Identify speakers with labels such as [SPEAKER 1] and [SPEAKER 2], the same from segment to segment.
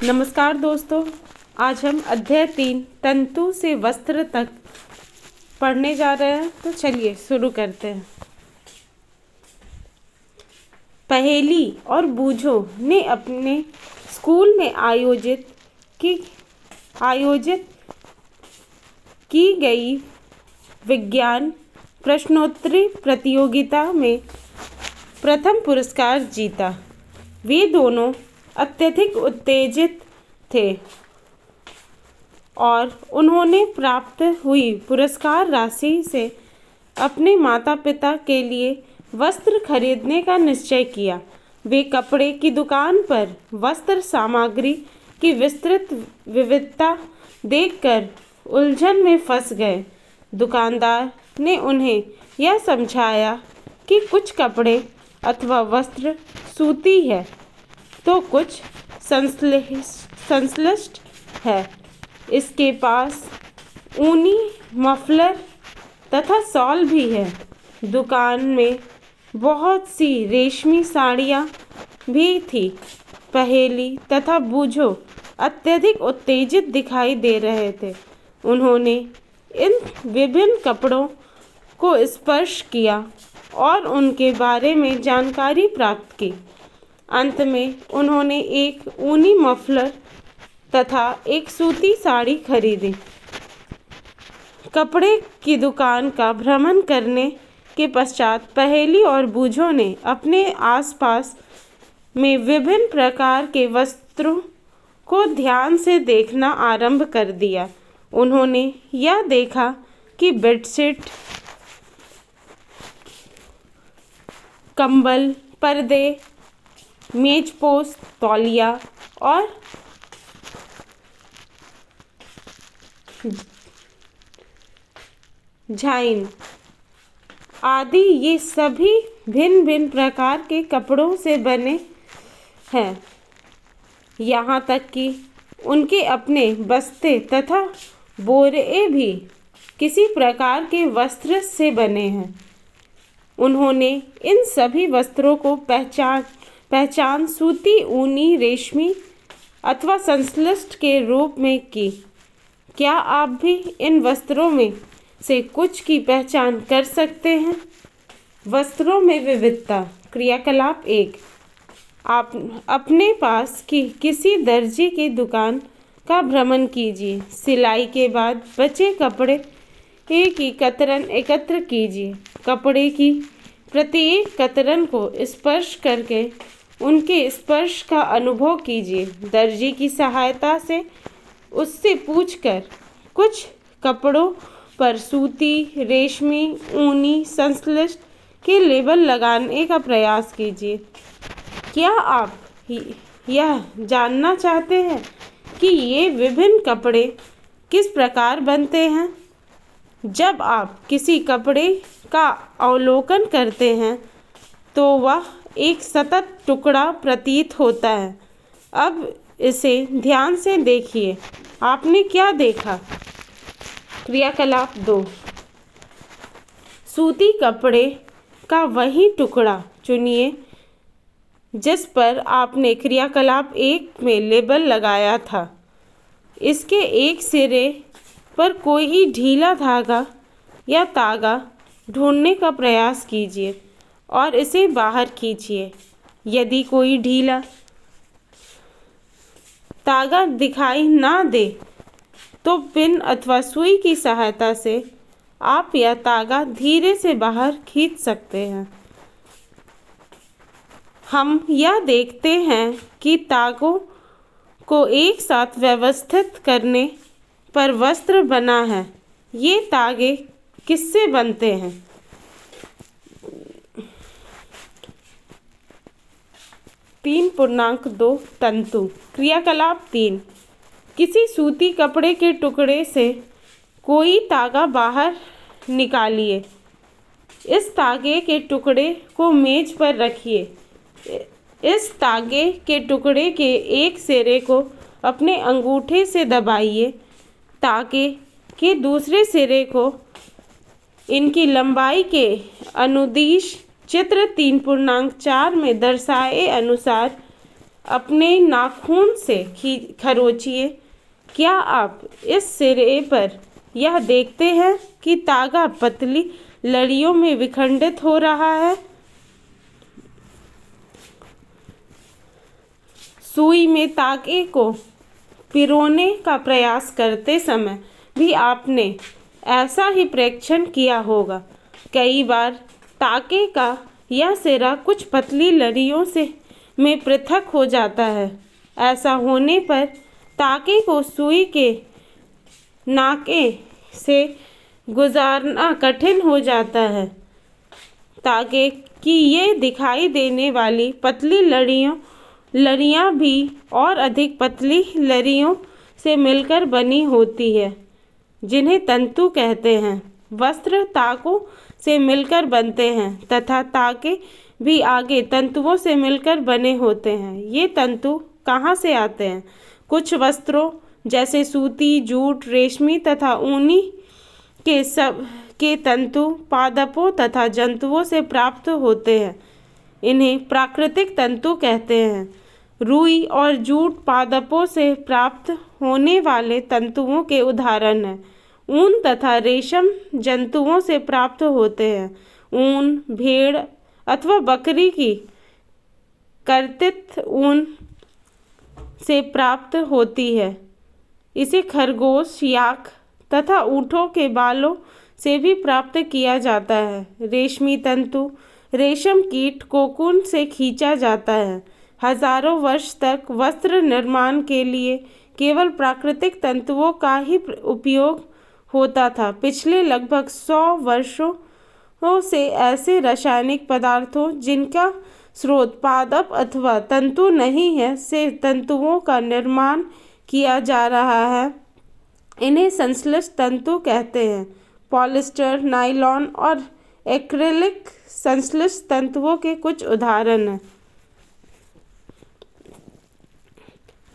[SPEAKER 1] नमस्कार दोस्तों, आज हम अध्याय 3 तंतु से वस्त्र तक पढ़ने जा रहे हैं। तो चलिए शुरू करते हैं। पहेली और बूझो ने अपने स्कूल में आयोजित की गई विज्ञान प्रश्नोत्तरी प्रतियोगिता में प्रथम पुरस्कार जीता। वे दोनों अत्यधिक उत्तेजित थे और उन्होंने प्राप्त हुई पुरस्कार राशि से अपने माता पिता के लिए वस्त्र खरीदने का निश्चय किया। वे कपड़े की दुकान पर वस्त्र सामग्री की विस्तृत विविधता देखकर उलझन में फंस गए। दुकानदार ने उन्हें यह समझाया कि कुछ कपड़े अथवा वस्त्र सूती है तो कुछ संश्लिष्ट है। इसके पास ऊनी मफलर तथा शॉल भी है। दुकान में बहुत सी रेशमी साड़ियाँ भी थी। पहेली तथा बूझो अत्यधिक उत्तेजित दिखाई दे रहे थे। उन्होंने इन विभिन्न कपड़ों को स्पर्श किया और उनके बारे में जानकारी प्राप्त की। अंत में उन्होंने एक ऊनी मफलर तथा एक सूती साड़ी खरीदी। कपड़े की दुकान का भ्रमण करने के पश्चात पहेली और बूझो ने अपने आसपास में विभिन्न प्रकार के वस्त्रों को ध्यान से देखना आरंभ कर दिया। उन्होंने यह देखा कि बेडशीट, कंबल, पर्दे, मेजपोश, तौलिया और झाइन आदि ये सभी भिन्न भिन्न प्रकार के कपड़ों से बने हैं। यहाँ तक कि उनके अपने बस्ते तथा बोरे भी किसी प्रकार के वस्त्र से बने हैं। उन्होंने इन सभी वस्त्रों को पहचान सूती, ऊनी, रेशमी अथवा संश्लिष्ट के रूप में की। क्या आप भी इन वस्त्रों में से कुछ की पहचान कर सकते हैं? वस्त्रों में विविधता। क्रियाकलाप 1। आप अपने पास की किसी दर्जी की दुकान का भ्रमण कीजिए। सिलाई के बाद बचे कपड़े की कतरन एकत्र कीजिए। कपड़े की प्रत्येक कतरन को स्पर्श करके उनके स्पर्श का अनुभव कीजिए। दर्जी की सहायता से उससे पूछकर कुछ कपड़ों पर सूती, रेशमी, ऊनी, संश्लिष्ट के लेबल लगाने का प्रयास कीजिए। क्या आप यह जानना चाहते हैं कि ये विभिन्न कपड़े किस प्रकार बनते हैं? जब आप किसी कपड़े का अवलोकन करते हैं तो वह एक सतत टुकड़ा प्रतीत होता है। अब इसे ध्यान से देखिए। आपने क्या देखा? क्रियाकलाप 2। सूती कपड़े का वही टुकड़ा चुनिए जिस पर आपने क्रियाकलाप 1 में लेबल लगाया था। इसके एक सिरे पर कोई ढीला धागा या तागा ढूंढने का प्रयास कीजिए और इसे बाहर खींचिए। यदि कोई ढीला तागा दिखाई ना दे तो पिन अथवा सुई की सहायता से आप यह तागा धीरे से बाहर खींच सकते हैं। हम यह देखते हैं कि तागों को एक साथ व्यवस्थित करने पर वस्त्र बना है। ये तागे किससे बनते हैं? 3.2 तंतु। क्रियाकलाप 3। किसी सूती कपड़े के टुकड़े से कोई तागा बाहर निकालिए। इस तागे के टुकड़े को मेज पर रखिए। इस तागे के टुकड़े के एक सिरे को अपने अंगूठे से दबाइए। तागे के दूसरे सिरे को इनकी लंबाई के अनुदिश चित्र 3.4 में दर्शाए अनुसार अपने नाखून से खरोचिए। क्या आप इस सिरे पर यह देखते हैं कि तागा पतली लड़ियों में विखंडित हो रहा है? सुई में तागे को पिरोने का प्रयास करते समय भी आपने ऐसा ही परीक्षण किया होगा। कई बार तागे का यह सिरा कुछ पतली लड़ियों से में पृथक हो जाता है। ऐसा होने पर तागे को सुई के नाके से गुजारना कठिन हो जाता है। तागे की ये दिखाई देने वाली पतली लड़ियाँ भी और अधिक पतली लड़ियों से मिलकर बनी होती है, जिन्हें तंतु कहते हैं। वस्त्र तागों से मिलकर बनते हैं तथा तागे भी आगे तंतुओं से मिलकर बने होते हैं। ये तंतु कहाँ से आते हैं? कुछ वस्त्रों जैसे सूती, जूट, रेशमी तथा ऊनी के तंतु पादपों तथा जंतुओं से प्राप्त होते हैं। इन्हें प्राकृतिक तंतु कहते हैं। रुई और जूट पादपों से प्राप्त होने वाले तंतुओं के उदाहरण हैं। ऊन तथा रेशम जंतुओं से प्राप्त होते हैं। ऊन भेड़ अथवा बकरी की कर्तित ऊन से प्राप्त होती है। इसे खरगोश, याक तथा ऊँटों के बालों से भी प्राप्त किया जाता है। रेशमी तंतु रेशम कीट कोकून से खींचा जाता है। हजारों वर्ष तक वस्त्र निर्माण के लिए केवल प्राकृतिक तंतुओं का ही उपयोग होता था। पिछले लगभग 100 वर्षों से ऐसे रासायनिक पदार्थों जिनका स्रोत पादप अथवा तंतु नहीं है से तंतुओं का निर्माण किया जा रहा है। इन्हें संश्लेष तंतु कहते हैं। पॉलिस्टर, नायलॉन और एक्रिलिक संश्लेष तंतुओं के कुछ उदाहरण हैं।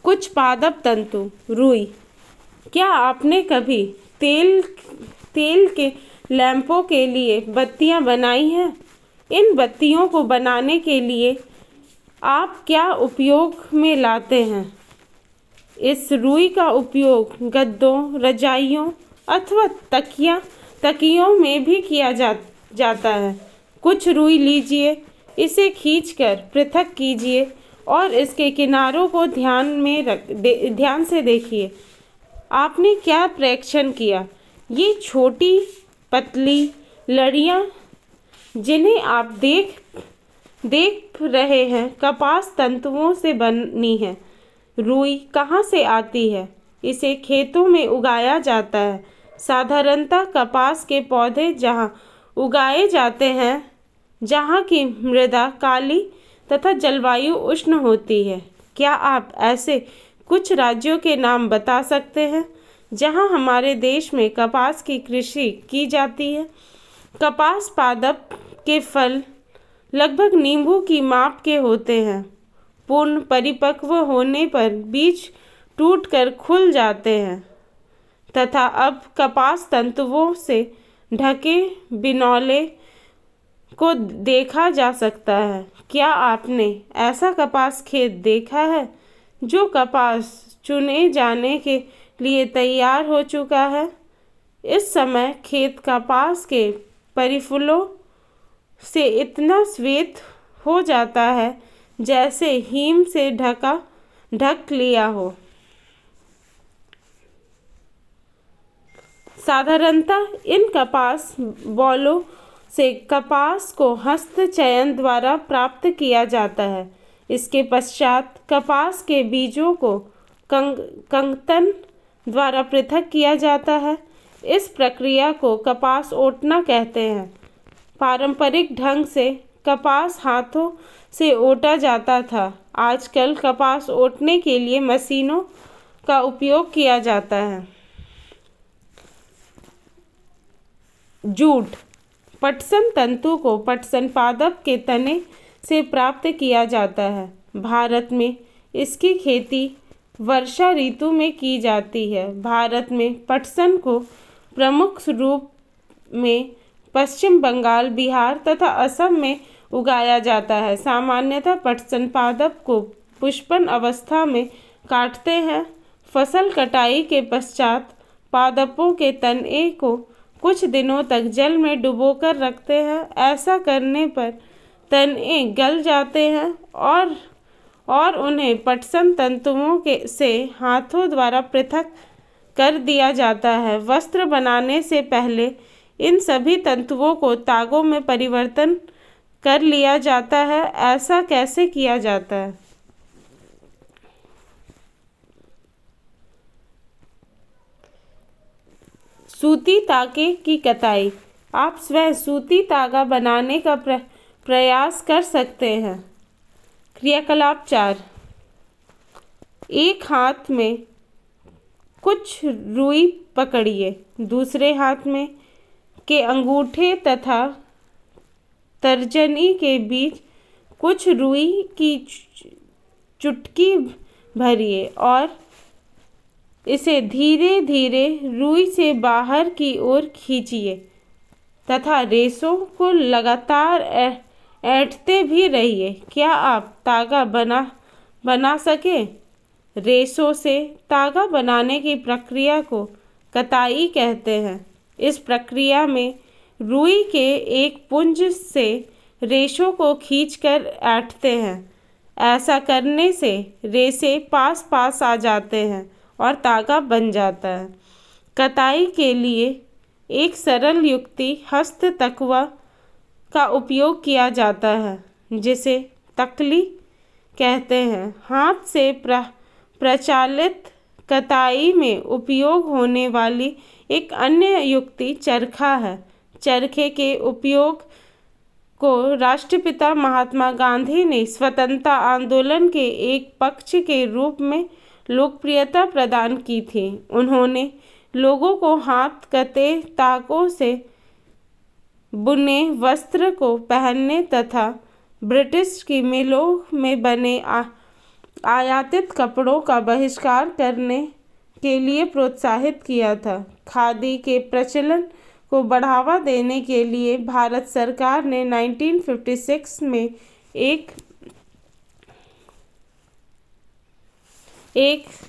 [SPEAKER 1] कुछ पादप तंतु। रुई। क्या आपने कभी तेल के लैंपों के लिए बत्तियां बनाई हैं? इन बत्तियों को बनाने के लिए आप क्या उपयोग में लाते हैं? इस रुई का उपयोग गद्दों, रजाइयों अथवा तकियों में भी किया जाता है। कुछ रुई लीजिए, इसे खींचकर पृथक कीजिए और इसके किनारों को ध्यान से देखिए। आपने क्या परीक्षण किया? ये छोटी पतली लड़ियाँ जिन्हें आप देख रहे हैं कपास तंतुओं से बनी है। रुई कहाँ से आती है? इसे खेतों में उगाया जाता है। साधारणतः कपास के पौधे जहाँ उगाए जाते हैं, जहाँ की मृदा काली तथा जलवायु उष्ण होती है। क्या आप ऐसे कुछ राज्यों के नाम बता सकते हैं जहाँ हमारे देश में कपास की कृषि की जाती है? कपास पादप के फल लगभग नींबू की माप के होते हैं। पूर्ण परिपक्व होने पर बीज टूटकर खुल जाते हैं तथा अब कपास तंतुओं से ढके बिनौले को देखा जा सकता है। क्या आपने ऐसा कपास खेत देखा है जो कपास चुने जाने के लिए तैयार हो चुका है? इस समय खेत कपास के परिफलों से इतना श्वेत हो जाता है जैसे हिम से ढक लिया हो। साधारणतः इन कपास बौलों से कपास को हस्त चयन द्वारा प्राप्त किया जाता है। इसके पश्चात कपास के बीजों को कंगतन द्वारा पृथक किया जाता है। इस प्रक्रिया को कपास ओटना कहते हैं। पारंपरिक ढंग से कपास हाथों से ओटा जाता था। आजकल कपास ओटने के लिए मशीनों का उपयोग किया जाता है। जूट। पटसन तंतु को पटसन पादप के तने से प्राप्त किया जाता है। भारत में इसकी खेती वर्षा ऋतु में की जाती है। भारत में पटसन को प्रमुख रूप में पश्चिम बंगाल, बिहार तथा असम में उगाया जाता है। सामान्यतः पटसन पादप को पुष्पन अवस्था में काटते हैं। फसल कटाई के पश्चात पादपों के तने को कुछ दिनों तक जल में डुबोकर रखते हैं। ऐसा करने पर तने गल जाते हैं और उन्हें पटसन तंतुओं से हाथों द्वारा पृथक कर दिया जाता है। वस्त्र बनाने से पहले इन सभी तंतुओं को तागों में परिवर्तन कर लिया जाता है। ऐसा कैसे किया जाता है? सूती तागे की कताई। आप स्वयं सूती तागा बनाने का प्रयास कर सकते हैं। क्रियाकलाप 4। एक हाथ में कुछ रुई पकड़िए, दूसरे हाथ में के अंगूठे तथा तर्जनी के बीच कुछ रुई की चुटकी भरिए और इसे धीरे धीरे रुई से बाहर की ओर खींचिए तथा रेशों को लगातार ऐंठते भी रहिए। क्या आप तागा बना सके? रेशों से तागा बनाने की प्रक्रिया को कताई कहते हैं। इस प्रक्रिया में रुई के एक पुंज से रेशों को खींचकर ऐंठते हैं। ऐसा करने से रेशे पास पास आ जाते हैं और तागा बन जाता है। कताई के लिए एक सरल युक्ति हस्त तकवा का उपयोग किया जाता है, जिसे तकली कहते हैं। हाथ से प्रचलित कताई में उपयोग होने वाली एक अन्य युक्ति चरखा है। चरखे के उपयोग को राष्ट्रपिता महात्मा गांधी ने स्वतंत्रता आंदोलन के एक पक्ष के रूप में लोकप्रियता प्रदान की थी। उन्होंने लोगों को हाथ कते ताकों से बुने वस्त्र को पहनने तथा ब्रिटिश की मिलों में बने आयातित कपड़ों का बहिष्कार करने के लिए प्रोत्साहित किया था। खादी के प्रचलन को बढ़ावा देने के लिए भारत सरकार ने 1956 में एक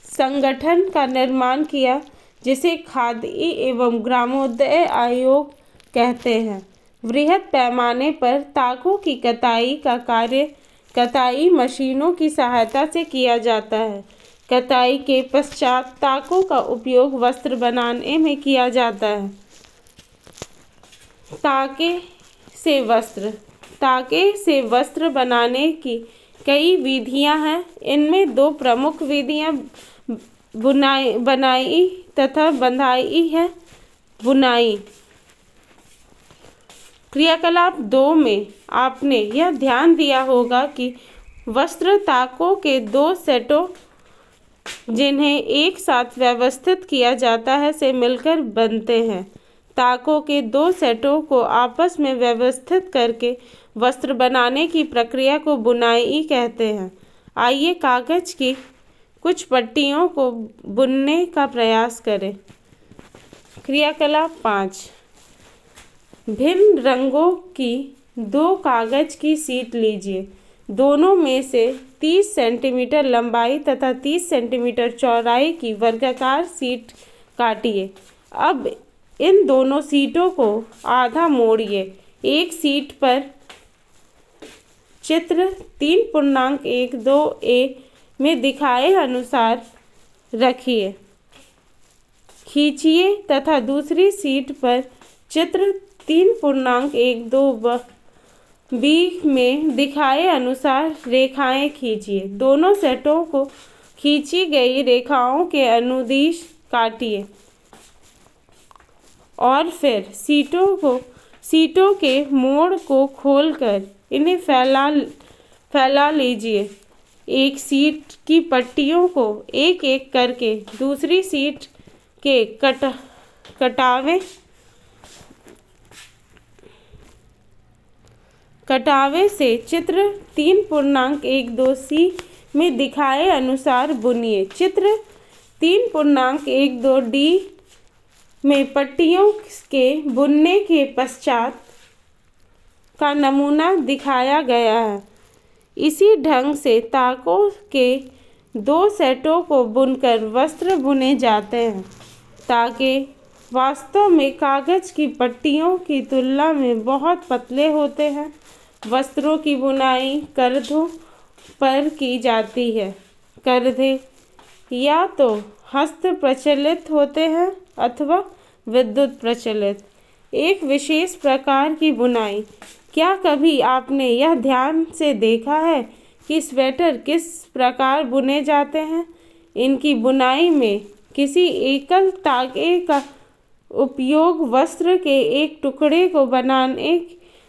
[SPEAKER 1] संगठन का निर्माण किया, जिसे खादी एवं ग्रामोदय आयोग कहते हैं। वृहद पैमाने पर तागों की कताई का कार्य कताई मशीनों की सहायता से किया जाता है। कताई के पश्चात तागों का उपयोग वस्त्र बनाने में किया जाता है। तागे से वस्त्र बनाने की कई विधियां हैं। इनमें दो प्रमुख विधियां बनाई तथा बंधाई है। बुनाई। क्रियाकलाप 2 में आपने यह ध्यान दिया होगा कि वस्त्र ताकों के 2 सेटों, जिन्हें एक साथ व्यवस्थित किया जाता है, से मिलकर बनते हैं। ताकों के 2 सेटों को आपस में व्यवस्थित करके वस्त्र बनाने की प्रक्रिया को बुनाई कहते हैं। आइए कागज की कुछ पट्टियों को बुनने का प्रयास करें। क्रियाकलाप 5। भिन्न रंगों की 2 कागज की शीट लीजिए। दोनों में से 30 सेंटीमीटर लंबाई तथा 30 सेंटीमीटर चौड़ाई की वर्गाकार शीट काटिए। अब इन दोनों शीटों को आधा मोड़िए। एक शीट पर चित्र 3.12a में दिखाए अनुसार रखिए, खींचिए तथा दूसरी शीट पर चित्र 3.12b में दिखाए अनुसार रेखाएं खींचिए। दोनों सेटों को खींची गई रेखाओं के अनुदिश काटिए और फिर सीटों के मोड़ को खोलकर इन्हें फैला लीजिए। एक सीट की पट्टियों को एक एक करके दूसरी सीट के कटावे से चित्र 3.12c में दिखाए अनुसार बुनिए। चित्र 3.12d में पट्टियों के बुनने के पश्चात का नमूना दिखाया गया है। इसी ढंग से ताकों के 2 सेटों को बुनकर वस्त्र बुने जाते हैं। ताके वास्तव में कागज की पट्टियों की तुलना में बहुत पतले होते हैं। वस्त्रों की बुनाई करधों पर की जाती है। करधे या तो हस्त प्रचलित होते हैं अथवा विद्युत प्रचलित। एक विशेष प्रकार की बुनाई। क्या कभी आपने यह ध्यान से देखा है कि स्वेटर किस प्रकार बुने जाते हैं? इनकी बुनाई में किसी एकल तागे का उपयोग वस्त्र के एक टुकड़े को बनाने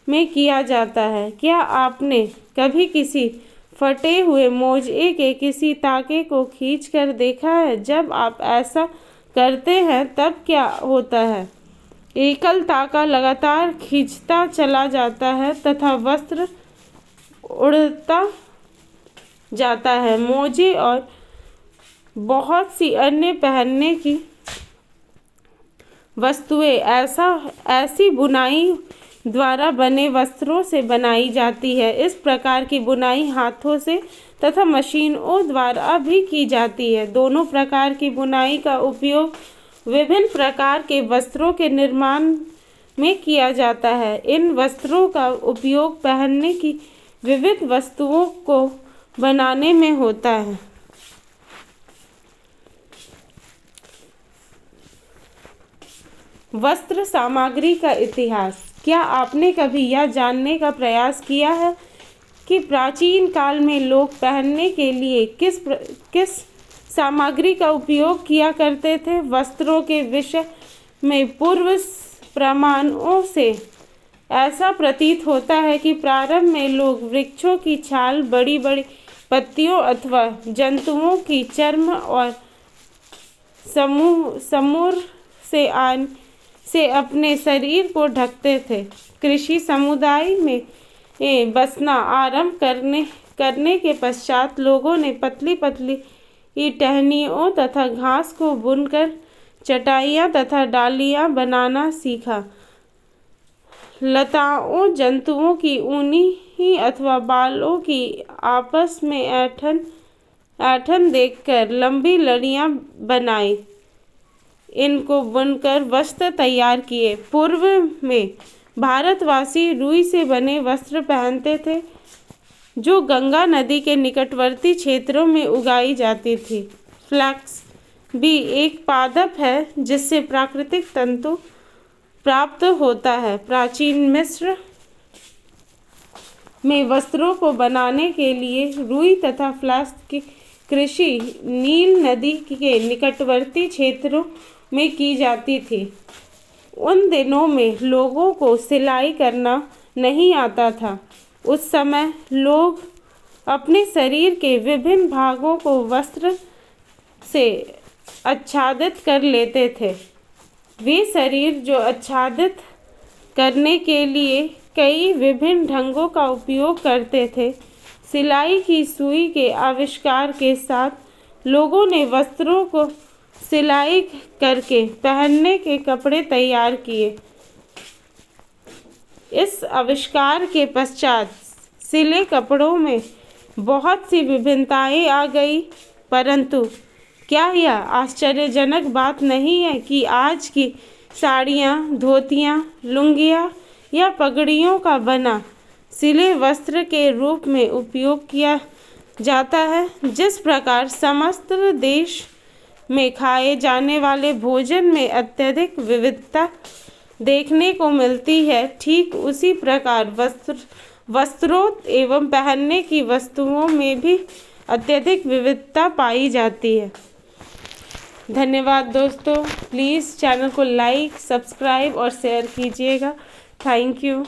[SPEAKER 1] में किया जाता है। क्या आपने कभी किसी फटे हुए मोजे के किसी तागे को खींचकर देखा है? जब आप ऐसा करते हैं तब क्या होता है? एकल तागा लगातार खींचता चला जाता है तथा वस्त्र उड़ता जाता है। मोजे और बहुत सी अन्य पहनने की वस्तुएं ऐसी बुनाई द्वारा बने वस्त्रों से बनाई जाती है। इस प्रकार की बुनाई हाथों से तथा मशीनों द्वारा भी की जाती है। दोनों प्रकार की बुनाई का उपयोग विभिन्न प्रकार के वस्त्रों के निर्माण में किया जाता है। इन वस्त्रों का उपयोग पहनने की विविध वस्तुओं को बनाने में होता है। वस्त्र सामग्री का इतिहास। क्या आपने कभी यह जानने का प्रयास किया है कि प्राचीन काल में लोग पहनने के लिए किस सामग्री का उपयोग किया करते थे? वस्त्रों के विषय में पूर्व प्रमाणों से ऐसा प्रतीत होता है कि प्रारंभ में लोग वृक्षों की छाल, बड़ी बड़ी पत्तियों अथवा जंतुओं की चर्म और समूर से अपने शरीर को ढकते थे। कृषि समुदाय में बसना आरंभ करने के पश्चात लोगों ने पतली पतली टहनियों तथा घास को बुनकर चटाइयाँ तथा डालियाँ बनाना सीखा। लताओं, जंतुओं की ऊनी अथवा बालों की आपस में ऐंठन देखकर लंबी लड़ियाँ बनाई, इनको बुनकर वस्त्र तैयार किए। पूर्व में भारतवासी रुई से बने वस्त्र पहनते थे जो गंगा नदी के निकटवर्ती क्षेत्रों में उगाई जाती थी। फ्लैक्स भी एक पादप है जिससे प्राकृतिक तंतु प्राप्त होता है। प्राचीन मिस्र में वस्त्रों को बनाने के लिए रुई तथा फ्लैक्स की कृषि नील नदी के निकटवर्ती क्षेत्रों में की जाती थी। उन दिनों में लोगों को सिलाई करना नहीं आता था। उस समय लोग अपने शरीर के विभिन्न भागों को वस्त्र से आच्छादित कर लेते थे। वे शरीर जो आच्छादित करने के लिए कई विभिन्न ढंगों का उपयोग करते थे। सिलाई की सुई के आविष्कार के साथ लोगों ने वस्त्रों को सिलाई करके पहनने के कपड़े तैयार किए। इस आविष्कार के पश्चात सिले कपड़ों में बहुत सी विभिन्नताएं आ गई, परंतु क्या यह आश्चर्यजनक बात नहीं है कि आज की साड़ियाँ, धोतियाँ, लुंगियाँ या पगड़ियों का बना सिले वस्त्र के रूप में उपयोग किया जाता है। जिस प्रकार समस्त देश में खाए जाने वाले भोजन में अत्यधिक विविधता देखने को मिलती है, ठीक उसी प्रकार वस्त्रों एवं पहनने की वस्तुओं में भी अत्यधिक विविधता पाई जाती है। धन्यवाद दोस्तों। प्लीज़ चैनल को लाइक, सब्सक्राइब और शेयर कीजिएगा। Thank you.